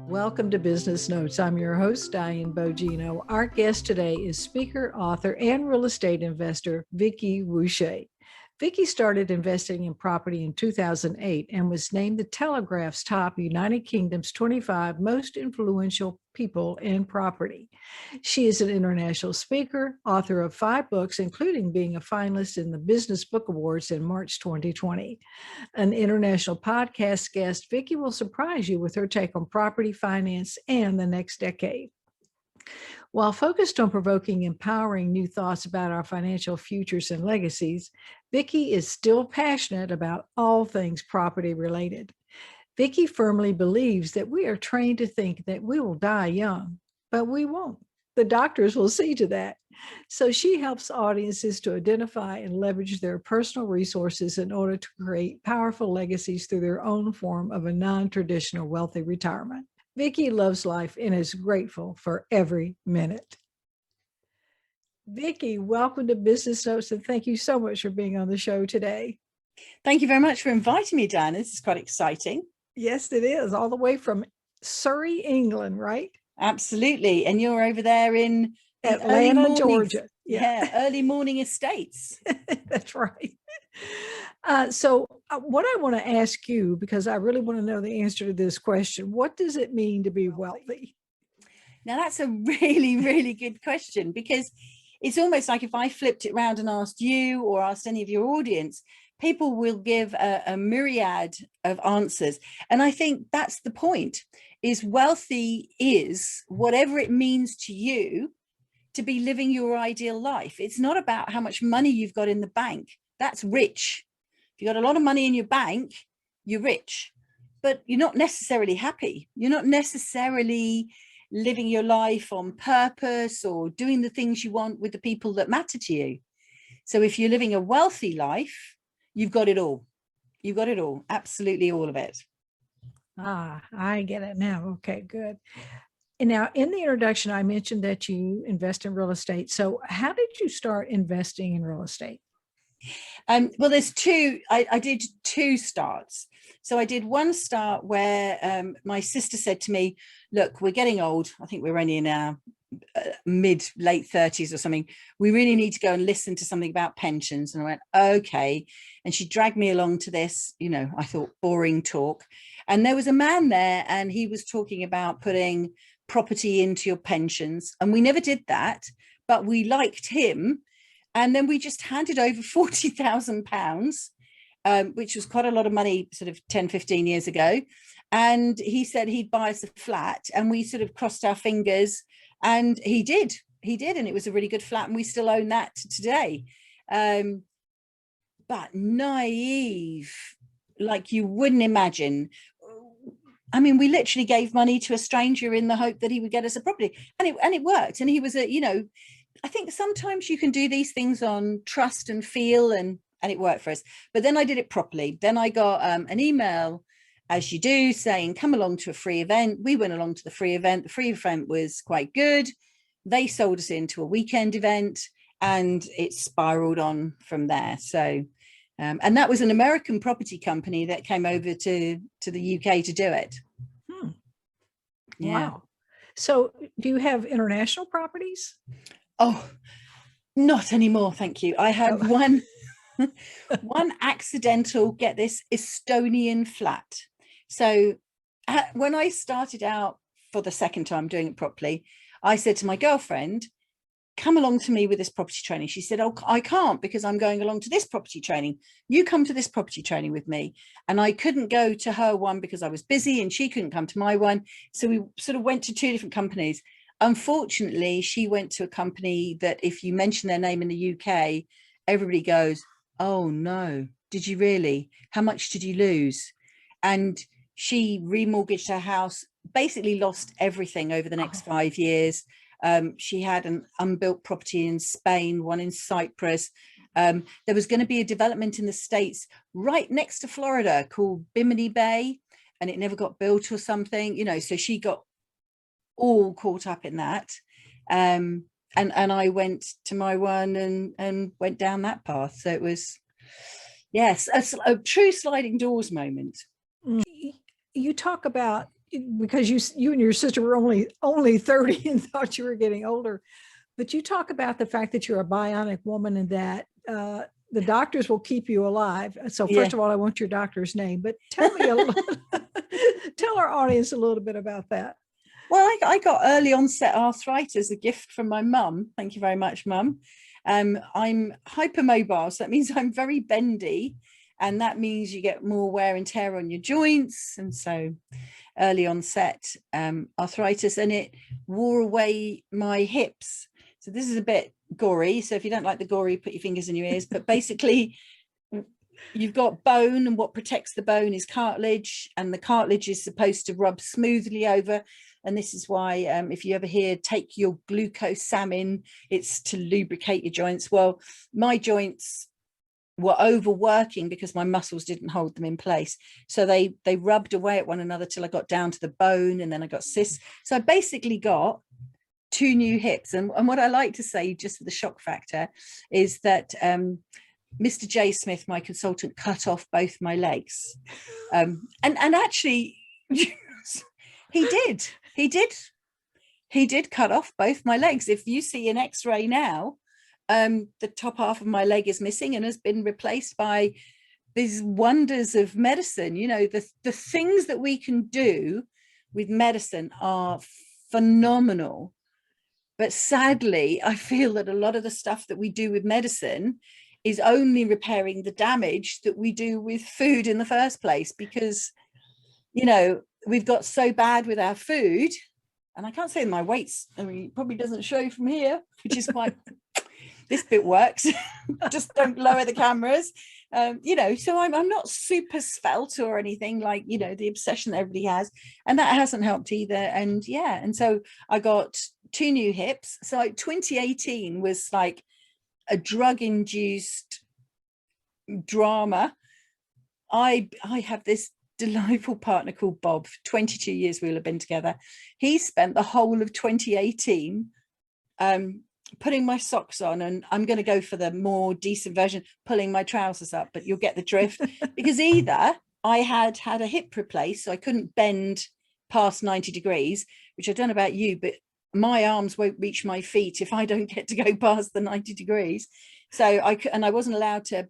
Welcome to Business Notes. I'm your host, Diane Bogino. Our guest today is speaker, author, and real estate investor, Vicki Wusche. Vicki started investing in property in 2008 and was named the Telegraph's top United Kingdom's 25 most influential people in property. She is an international speaker, author of 5 books, including being a finalist in the Business Book Awards in March 2020. An international podcast guest, Vicki will surprise you with her take on property finance and the next decade. While focused on provoking empowering new thoughts about our financial futures and legacies, Vicki is still passionate about all things property related. Vicki firmly believes that we are trained to think that we will die young, but we won't. The doctors will see to that. So she helps audiences to identify and leverage their personal resources in order to create powerful legacies through their own form of a non-traditional wealthy retirement. Vicki loves life and is grateful for every minute. Vicki, welcome to Business Notes, and thank you so much for being on the show today. Thank you very much for inviting me, Dan. This is quite exciting. Yes, it is. All the way from Surrey, England, right? Absolutely. And you're over there in Atlanta, Georgia. Yeah, early morning estates. That's right. So what I want to ask you, because I really want to know the answer to this question, what does it mean to be wealthy? Now, that's a really, really good question, because it's almost like if I flipped it around and asked you or asked any of your audience, people will give a myriad of answers. And I think that's the point, is wealthy is whatever it means to you to be living your ideal life. It's not about how much money you've got in the bank. That's rich. If you've got a lot of money in your bank, you're rich, but you're not necessarily happy. You're not necessarily living your life on purpose or doing the things you want with the people that matter to you. So if you're living a wealthy life, you've got it all. You've got it all, absolutely all of it. I get it now. Okay, good. And now in the introduction, I mentioned that you invest in real estate. So how did you start investing in real estate? Well, there's two. I did 2 starts. So I did one start where my sister said to me, look, we're getting old. I think we're only in our late 30s or something. We really need to go and listen to something about pensions. And I went, okay. And she dragged me along to this, I thought, boring talk. And there was a man there and he was talking about putting property into your pensions. And we never did that, but we liked him. And then we just handed over £40,000, which was quite a lot of money sort of 10, 15 years ago. And he said he'd buy us a flat, and we sort of crossed our fingers, and he did. And it was a really good flat, and we still own that today. But naive, like you wouldn't imagine. I mean, we literally gave money to a stranger in the hope that he would get us a property, and it worked. And he was I think sometimes you can do these things on trust and feel, and it worked for us. But then I did it properly. Then I got an email, as you do, saying, come along to a free event. We went along to the free event. The free event was quite good. They sold us into a weekend event, and it spiraled on from there. So, and that was an American property company that came over to the UK to do it. Yeah. Wow. So do you have international properties? Oh, not anymore, thank you. I had one accidental, get this, Estonian flat. So when I started out for the second time doing it properly, I said to my girlfriend, come along to me with this property training. She said, oh, I can't, because I'm going along to this property training. You come to this property training with me. And I couldn't go to her one because I was busy, and she couldn't come to my one. So we sort of went to 2 different companies. Unfortunately, she went to a company that if you mention their name in the UK, everybody goes, oh no, did you really? How much did you lose? And she remortgaged her house, basically lost everything over the next 5 years. She had an unbuilt property in Spain, one in Cyprus. There was going to be a development in the States right next to Florida called Bimini Bay, and it never got built or something, so she got all caught up in that. And I went to my one and went down that path. So it was, yes, a true sliding doors moment. You talk about because you and your sister were only 30 and thought you were getting older. But you talk about the fact that you're a bionic woman and that the doctors will keep you alive. So Yeah. first of all, I want your doctor's name, but tell me tell our audience a little bit about that. Well, I got early onset arthritis, a gift from my mum. Thank you very much, mum. I'm hypermobile, so that means I'm very bendy, and that means you get more wear and tear on your joints. And so early onset arthritis, and it wore away my hips. So this is a bit gory. So if you don't like the gory, put your fingers in your ears. But basically, you've got bone, and what protects the bone is cartilage, and the cartilage is supposed to rub smoothly over. And this is why if you ever hear take your glucosamine, it's to lubricate your joints. Well, my joints were overworking because my muscles didn't hold them in place. So they rubbed away at one another till I got down to the bone, and then I got cysts. So I basically got 2 new hips. And what I like to say, just for the shock factor, is that Mr. J. Smith, my consultant, cut off both my legs. And actually, he did cut off both my legs. If you see an X-ray now, the top half of my leg is missing and has been replaced by these wonders of medicine. You know, the things that we can do with medicine are phenomenal. But sadly, I feel that a lot of the stuff that we do with medicine is only repairing the damage that we do with food in the first place, because, you know, we've got so bad with our food. And I can't say my weights, I mean, it probably doesn't show from here, which is quite, this bit works. Just don't lower the cameras. You know, so I'm not super svelte or anything like, you know, the obsession that everybody has. And that hasn't helped either. And yeah, and so I got 2 new hips. So like 2018 was like a drug-induced drama. I have this delightful partner called Bob. 22 years we'll have been together. He spent the whole of 2018 putting my socks on, and I'm going to go for the more decent version, pulling my trousers up, but you'll get the drift. Because either I had a hip replaced, so I couldn't bend past 90 degrees, which I don't know about you, but my arms won't reach my feet if I don't get to go past the 90 degrees. So I wasn't allowed to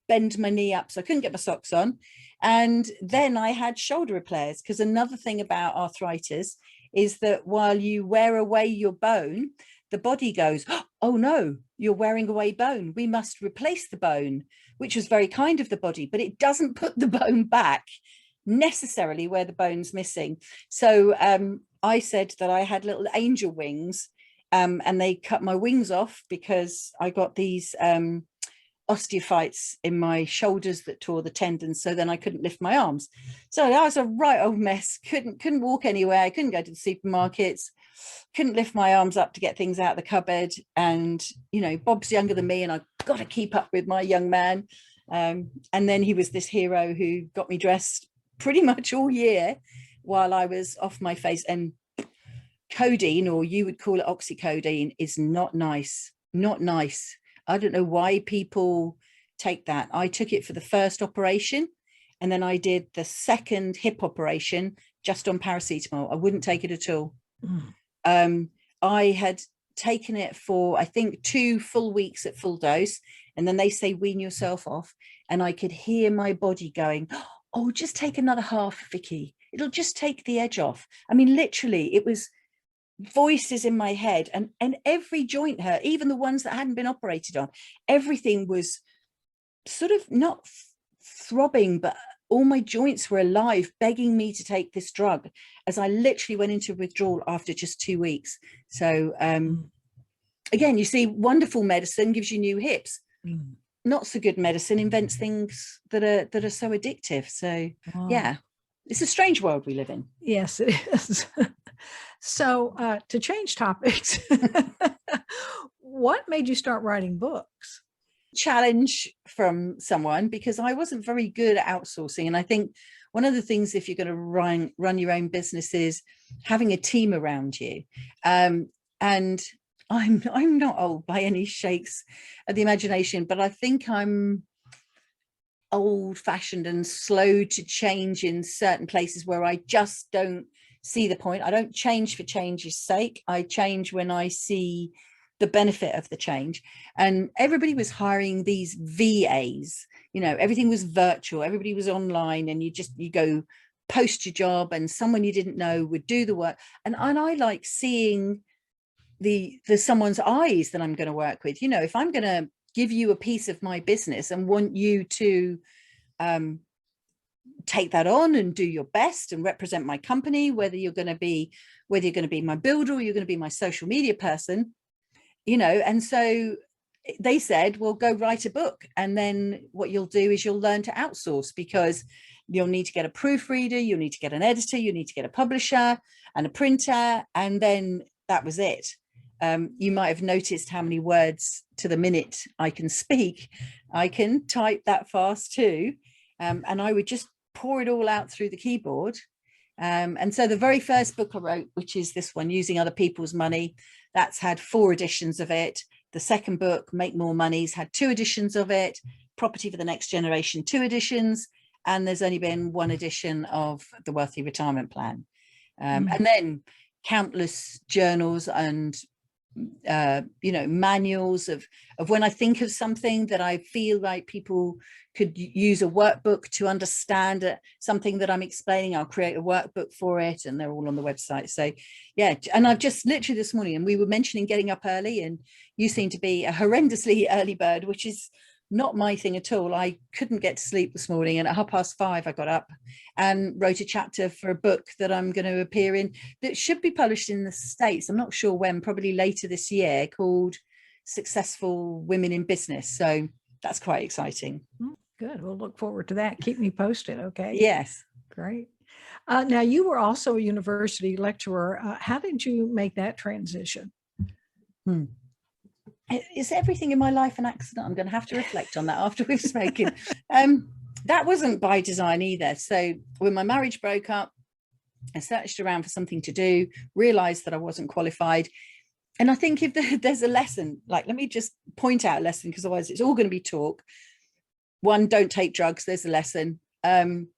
bend my knee up, so I couldn't get my socks on. And then I had shoulder repairs, because another thing about arthritis is that while you wear away your bone, the body goes, oh no, you're wearing away bone, we must replace the bone, which was very kind of the body, but it doesn't put the bone back necessarily where the bone's missing. So I said that I had little angel wings, and they cut my wings off because I got these osteophytes in my shoulders that tore the tendons, so then I couldn't lift my arms. So that was a right old mess. Couldn't walk anywhere, I couldn't go to the supermarkets, couldn't lift my arms up to get things out of the cupboard. And you know, Bob's younger than me, and I've got to keep up with my young man. And then he was this hero who got me dressed pretty much all year while I was off my face. And codeine, or you would call it oxycodone, is not nice. I don't know why people take that. I took it for the first operation, and then I did the second hip operation just on paracetamol. I wouldn't take it at all. I had taken it for, I think, 2 full weeks at full dose, and then they say wean yourself off, and I could hear my body going, oh, just take another half, Vicky. It'll just take the edge off. I mean, literally, it was voices in my head, and every joint hurt, even the ones that hadn't been operated on. Everything was sort of not throbbing, but all my joints were alive, begging me to take this drug, as I literally went into withdrawal after just 2 weeks. So again, you see, wonderful medicine gives you new hips. Not so good medicine invents things that are so addictive. So yeah, it's a strange world we live in. Yes, it is. So to change topics, what made you start writing books? Challenge from someone, because I wasn't very good at outsourcing. And I think one of the things, if you're going to run your own business, is having a team around you. And I'm not old by any shakes of the imagination, but I think I'm old fashioned and slow to change in certain places where I just don't see the point. I don't change for change's sake. I change when I see the benefit of the change. And everybody was hiring these VAs, you know, everything was virtual, everybody was online, and you go post your job and someone you didn't know would do the work. And I like seeing the someone's eyes that I'm going to work with. You know, if I'm going to give you a piece of my business and want you to take that on and do your best and represent my company, whether you're going to be my builder or you're going to be my social media person, you know. And so they said, well, go write a book, and then what you'll do is you'll learn to outsource, because you'll need to get a proofreader, you'll need to get an editor, you need to get a publisher and a printer, and then that was it. You might have noticed how many words to the minute I can speak. I can type that fast too. And I would just pour it all out through the keyboard. And so the very first book I wrote, which is this one, Using Other People's Money, that's had 4 editions of it. The second book, Make More Money's had 2 editions of it. Property for the Next Generation, 2 editions. And there's only been 1 edition of The Wealthy Retirement Plan. And then countless journals and you know, manuals of when I think of something that I feel like people could use a workbook to understand something that I'm explaining, I'll create a workbook for it, and they're all on the website. So yeah, and I've just literally this morning, and we were mentioning getting up early, and you seem to be a horrendously early bird, which is not my thing at all. I couldn't get to sleep this morning, and at 5:30 I got up and wrote a chapter for a book that I'm going to appear in, that should be published in the States. I'm not sure when, probably later this year, called Successful Women in Business. So that's quite exciting. Good. We'll look forward to that. Keep me posted. Okay. Yes. Great. Now, you were also a university lecturer. How did you make that transition? Is everything in my life an accident? I'm going to have to reflect on that after we've spoken. That wasn't by design either. So when my marriage broke up, I searched around for something to do, realized that I wasn't qualified. And I think if there's a lesson, like, let me just point out a lesson, because otherwise it's all going to be talk. 1, don't take drugs. There's a lesson. And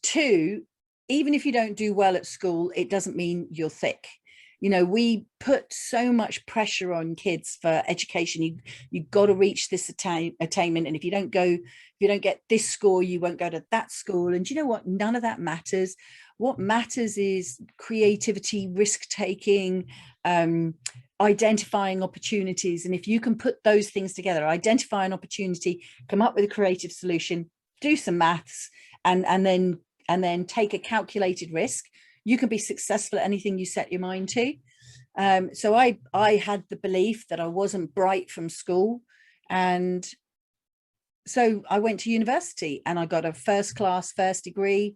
2, even if you don't do well at school, it doesn't mean you're thick. You know, we put so much pressure on kids for education. You've got to reach this attainment. And if you don't get this score, you won't go to that school. And you know what? None of that matters. What matters is creativity, risk-taking, identifying opportunities. And if you can put those things together, identify an opportunity, come up with a creative solution, do some maths, and then take a calculated risk, you can be successful at anything you set your mind to. So I had the belief that I wasn't bright from school. And so I went to university and I got a first degree.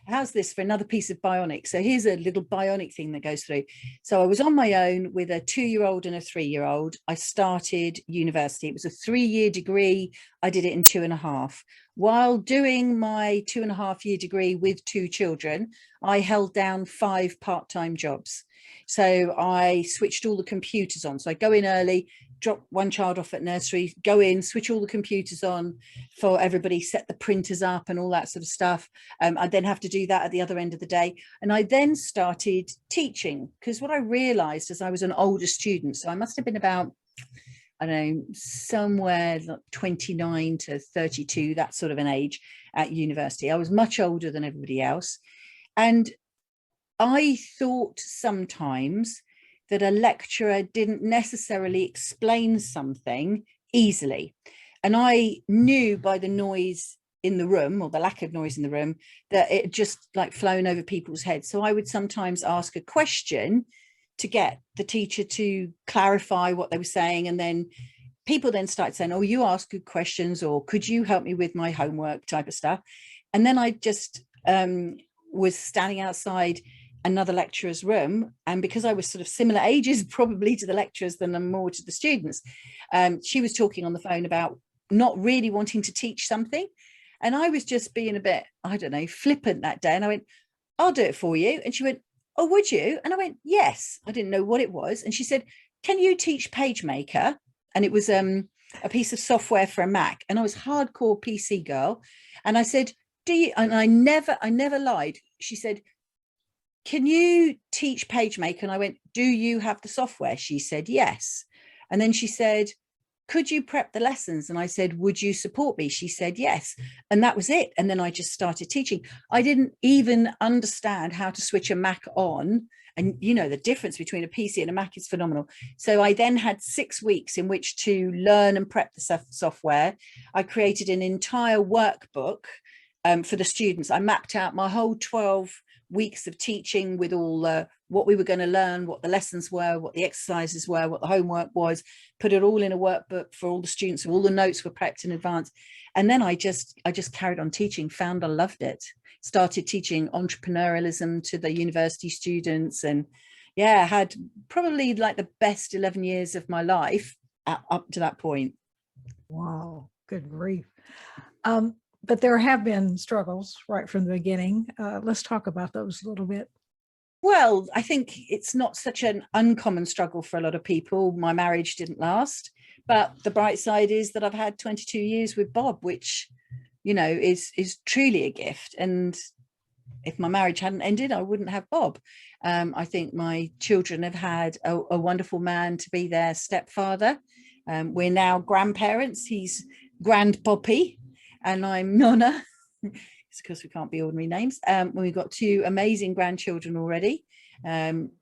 How's this for another piece of bionic? So here's a little bionic thing that goes through. So I was on my own with a 2-year-old and a 3-year-old. I started university. It was a 3-year degree. I did it in 2.5. While doing my 2.5-year degree with 2 children, I held down 5 part-time jobs. So I switched all the computers on. So I go in early, drop 1 child off at nursery, go in, switch all the computers on for everybody, set the printers up and all that sort of stuff. I then have to do that at the other end of the day. And I then started teaching, because what I realized as I was an older student, so I must have been about, I don't know, somewhere like 29 to 32, that sort of an age at university. I was much older than everybody else. And I thought sometimes that a lecturer didn't necessarily explain something easily. And I knew by the noise in the room, or the lack of noise in the room, that it just like flown over people's heads. So I would sometimes ask a question to get the teacher to clarify what they were saying. And then people then start saying, oh, you ask good questions, or could you help me with my homework type of stuff. And then I just was standing outside another lecturer's room, and because I was sort of similar ages probably to the lecturers than I'm more to the students, she was talking on the phone about not really wanting to teach something, and I was just being a bit, I don't know, flippant that day, and I went, I'll do it for you. And she went, oh, would you? And I went, yes. I didn't know what it was. And she said, can you teach PageMaker? And it was a piece of software for a Mac, and I was hardcore PC girl. And I said, do you, and I never lied. She said, can you teach PageMaker? And I went, do you have the software? She said, yes. And then she said, could you prep the lessons? And I said, would you support me? She said, yes. And that was it. And then I just started teaching. I didn't even understand how to switch a Mac on. And you know, the difference between a PC and a Mac is phenomenal. So I then had 6 weeks in which to learn and prep the software. I created an entire workbook for the students. I mapped out my whole 12 weeks of teaching with all what we were going to learn, what the lessons were, what the exercises were, what the homework was, put it all in a workbook for all the students, so all the notes were prepped in advance. And then I just carried on teaching, found I loved it, started teaching entrepreneurialism to the university students, and yeah, had probably like the best 11 years of my life up to that point. Wow, good grief. But there have been struggles right from the beginning. Let's talk about those a little bit. Well, I think it's not such an uncommon struggle for a lot of people. My marriage didn't last, but the bright side is that I've had 22 years with Bob, which, you know, is truly a gift. And if my marriage hadn't ended, I wouldn't have Bob. I think my children have had a wonderful man to be their stepfather. We're now grandparents. He's Grand Poppy and I'm Nonna. It's because we can't be ordinary names. We've got 2 amazing grandchildren already.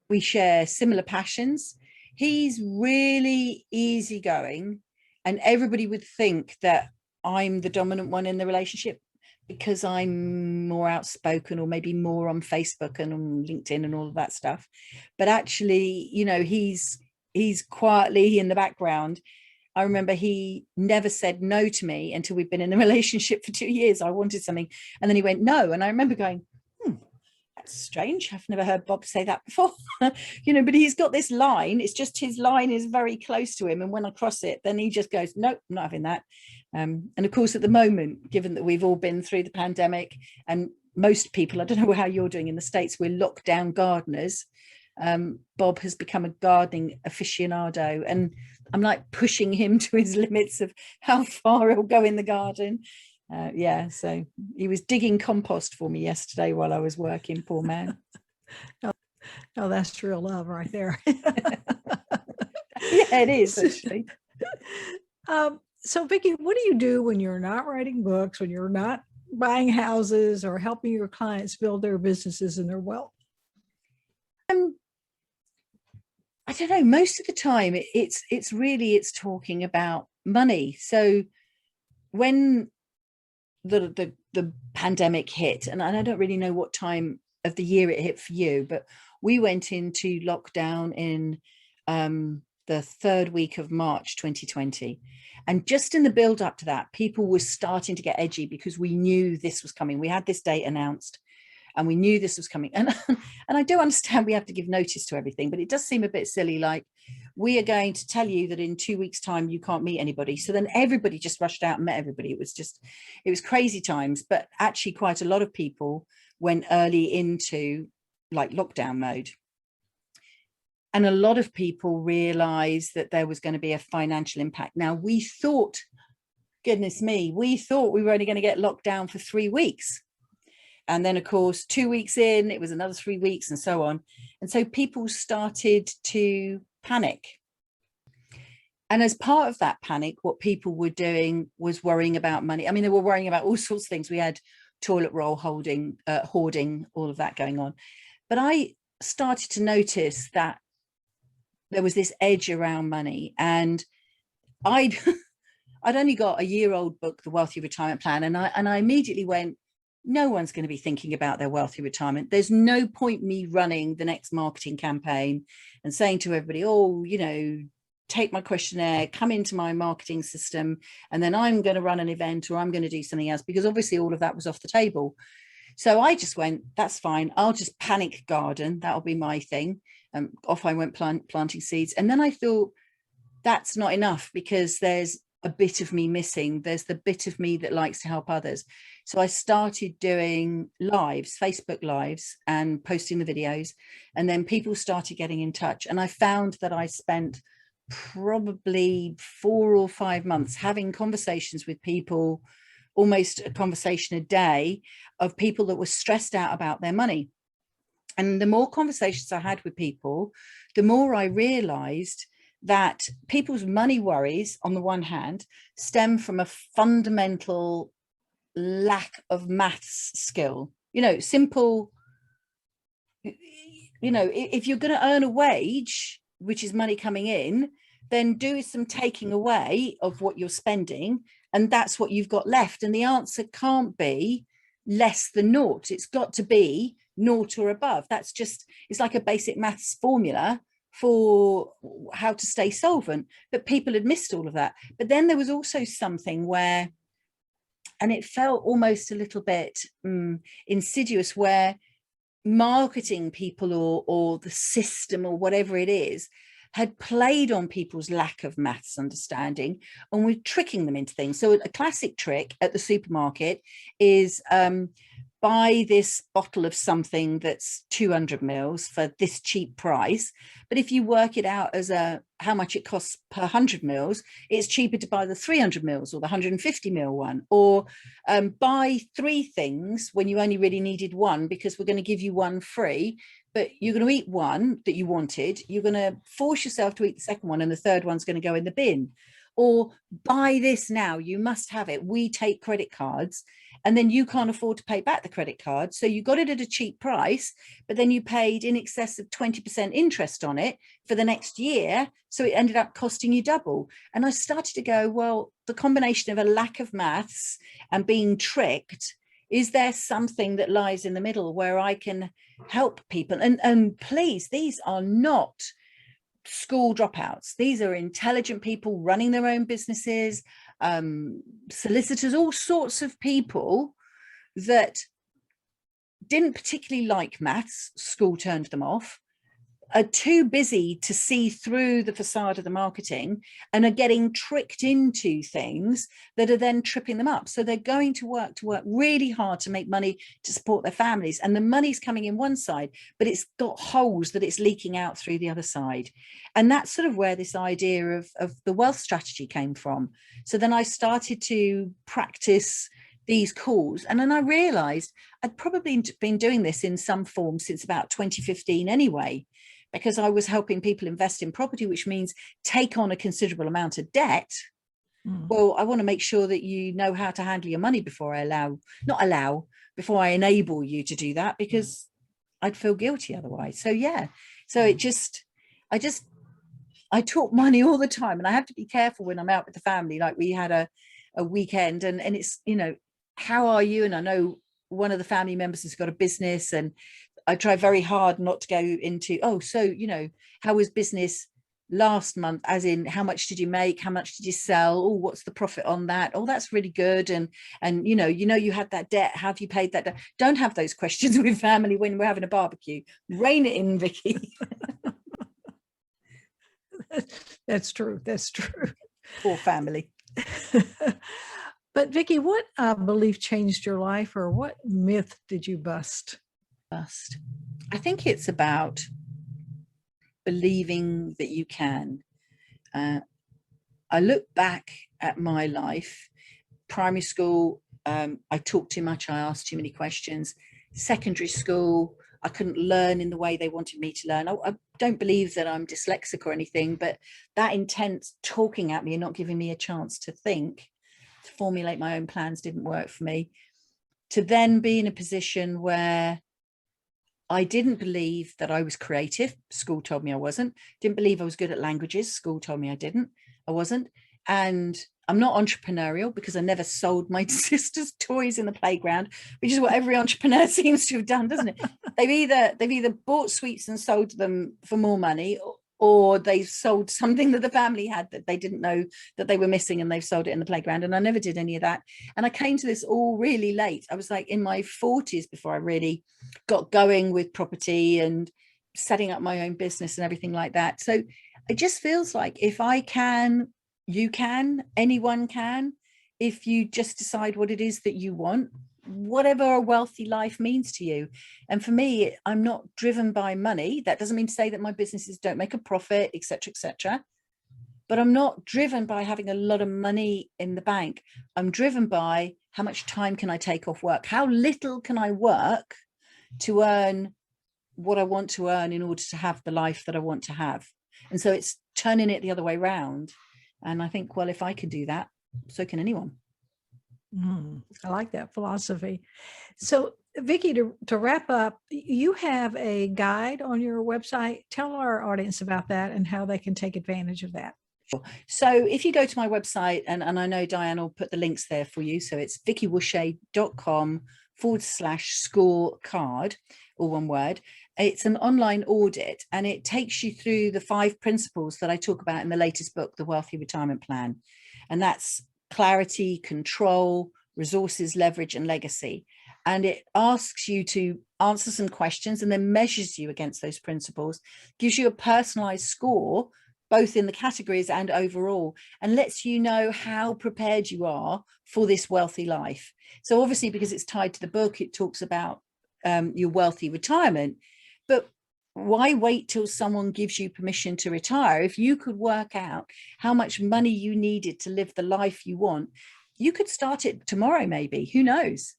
We share similar passions. He's really easygoing, and everybody would think that I'm the dominant one in the relationship because I'm more outspoken, or maybe more on Facebook and on LinkedIn and all of that stuff. But actually, you know, he's quietly in the background. I remember he never said no to me until we'd been in a relationship for 2 years. I wanted something, and then he went no. And I remember going, that's strange. I've never heard Bob say that before. You know, but he's got this line. It's just his line is very close to him. And when I cross it, then he just goes, nope, I'm not having that. And of course, at the moment, given that we've all been through the pandemic, and most people, I don't know how you're doing in the States, we're lockdown gardeners. Bob has become a gardening aficionado, and I'm like pushing him to his limits of how far he'll go in the garden. Yeah, so he was digging compost for me yesterday while I was working, poor man. Oh, that's real love right there. Yeah, it is actually. So Vicki, what do you do when you're not writing books, when you're not buying houses or helping your clients build their businesses and their wealth? I don't know, most of the time it's talking about money. So when the pandemic hit, and I don't really know what time of the year it hit for you, but we went into lockdown in the 3rd week of March 2020. And just in the build up to that, people were starting to get edgy because we knew this was coming. We had this date announced and we knew this was coming. And I do understand we have to give notice to everything, but it does seem a bit silly. Like, we are going to tell you that in 2 weeks' time, you can't meet anybody. So then everybody just rushed out and met everybody. It was crazy times, but actually quite a lot of people went early into like lockdown mode. And a lot of people realized that there was going to be a financial impact. Now, we thought, goodness me, we thought we were only going to get locked down for 3 weeks. And then, of course, 2 weeks in, it was another 3 weeks and so on. And so people started to panic. And as part of that panic, what people were doing was worrying about money. I mean, they were worrying about all sorts of things. We had toilet roll hoarding, all of that going on. But I started to notice that there was this edge around money. And I'd only got a year-old book, The Wealthy Retirement Plan. And I immediately went, no one's going to be thinking about their wealthy retirement. There's no point me running the next marketing campaign and saying to everybody, oh, you know, take my questionnaire, come into my marketing system, and then I'm going to run an event or I'm going to do something else, because obviously all of that was off the table. So I just went, that's fine. I'll just panic garden. That'll be my thing. Off I went planting seeds. And then I thought, that's not enough, because there's a bit of me missing. There's the bit of me that likes to help others. So I started doing lives, Facebook lives, and posting the videos. And then people started getting in touch. And I found that I spent probably 4 or 5 months having conversations with people, almost a conversation a day, of people that were stressed out about their money. And the more conversations I had with people, the more I realized that people's money worries, on the one hand, stem from a fundamental lack of maths skill. Simple, if you're going to earn a wage, which is money coming in, then do some taking away of what you're spending, and that's what you've got left. And the answer can't be less than naught. It's got to be naught or above. It's like a basic maths formula for how to stay solvent, but people had missed all of that. But then there was also something where, and it felt almost a little bit insidious, where marketing people or the system or whatever it is had played on people's lack of maths understanding and were tricking them into things. So a classic trick at the supermarket is buy this bottle of something that's 200 mils for this cheap price. But if you work it out as how much it costs per 100 mils, it's cheaper to buy the 300 mils or the 150 mil one, or buy 3 things when you only really needed one, because we're going to give you one free, but you're going to eat one that you wanted. You're going to force yourself to eat the second one, and the third one's going to go in the bin. Or buy this now, you must have it. We take credit cards, and then you can't afford to pay back the credit card. So you got it at a cheap price, but then you paid in excess of 20% interest on it for the next year. So it ended up costing you double. And I started to go, well, the combination of a lack of maths and being tricked, is there something that lies in the middle where I can help people? And please, these are not school dropouts. These are intelligent people running their own businesses, solicitors, all sorts of people that didn't particularly like maths. School turned them off, are too busy to see through the facade of the marketing, and are getting tricked into things that are then tripping them up. So they're going to work really hard to make money to support their families, and the money's coming in one side, but it's got holes that it's leaking out through the other side. And that's sort of where this idea of the wealth strategy came from. So then I started to practice these calls, and then I realized I'd probably been doing this in some form since about 2015 anyway, because I was helping people invest in property, which means take on a considerable amount of debt. Well, I want to make sure that you know how to handle your money before before I enable you to do that, because I'd feel guilty otherwise. So yeah, so I talk money all the time, and I have to be careful when I'm out with the family. Like we had a weekend, and it's, how are you? And I know one of the family members has got a business, and I try very hard not to go into, how was business last month, as in how much did you make, how much did you sell, oh, what's the profit on that, oh, that's really good, and you had that debt, how have you paid that debt? Don't have those questions with family when we're having a barbecue. Rein it in, Vicky. That's true. Poor family. But Vicki, what belief changed your life, or what myth did you bust? I think it's about believing that you can. I look back at my life. Primary school, I talked too much, I asked too many questions. Secondary school, I couldn't learn in the way they wanted me to learn. I don't believe that I'm dyslexic or anything, but that intense talking at me and not giving me a chance to think, to formulate my own plans, didn't work for me. To then be in a position where I didn't believe that I was creative. School told me I wasn't. Didn't believe I was good at languages. School told me I wasn't. And I'm not entrepreneurial because I never sold my sister's toys in the playground, which is what every entrepreneur seems to have done, doesn't it? They've either bought sweets and sold them for more money, or they sold something that the family had that they didn't know that they were missing, and they've sold it in the playground. And I never did any of that. And I came to this all really late. I was like in my 40s before I really got going with property and setting up my own business and everything like that. So it just feels like if I can, you can, anyone can, if you just decide what it is that you want, whatever a wealthy life means to you. And for me, I'm not driven by money. That doesn't mean to say that my businesses don't make a profit, etc., etc. but I'm not driven by having a lot of money in the bank. I'm driven by how much time can I take off work? How little can I work to earn what I want to earn in order to have the life that I want to have? And so it's turning it the other way around. And I think, well, if I can do that, so can anyone. I like that philosophy. So, Vicki, to wrap up, you have a guide on your website. Tell our audience about that and how they can take advantage of that. So if you go to my website, and I know Diane will put the links there for you. So it's vickiwusche.com/scorecard, all one word. It's an online audit, and it takes you through the 5 principles that I talk about in the latest book, The Wealthy Retirement Plan. And that's clarity, control, resources, leverage, and legacy. And it asks you to answer some questions and then measures you against those principles, gives you a personalized score, both in the categories and overall, and lets you know how prepared you are for this wealthy life. So obviously, because it's tied to the book, it talks about your wealthy retirement, but why wait till someone gives you permission to retire? If you could work out how much money you needed to live the life you want, you could start it tomorrow, maybe, who knows?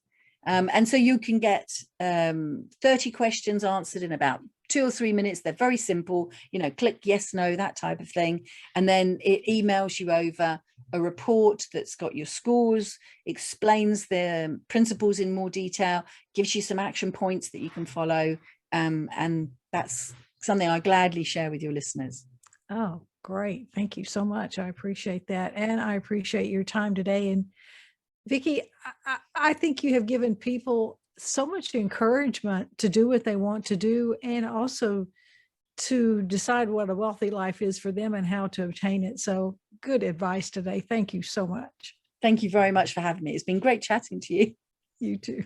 And so you can get 30 questions answered in about 2 or 3 minutes. They're very simple, click yes, no, that type of thing. And then it emails you over a report that's got your scores, explains the principles in more detail, gives you some action points that you can follow. And that's something I gladly share with your listeners. Oh, great. Thank you so much. I appreciate that. And I appreciate your time today. And Vicki, I think you have given people so much encouragement to do what they want to do, and also to decide what a wealthy life is for them and how to obtain it. So good advice today. Thank you so much. Thank you very much for having me. It's been great chatting to you. You too.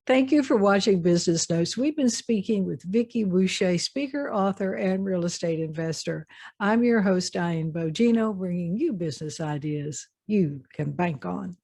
Thank you for watching Business Notes. We've been speaking with Vicki Wusche, speaker, author, and real estate investor. I'm your host, Diane Bogino, bringing you business ideas you can bank on.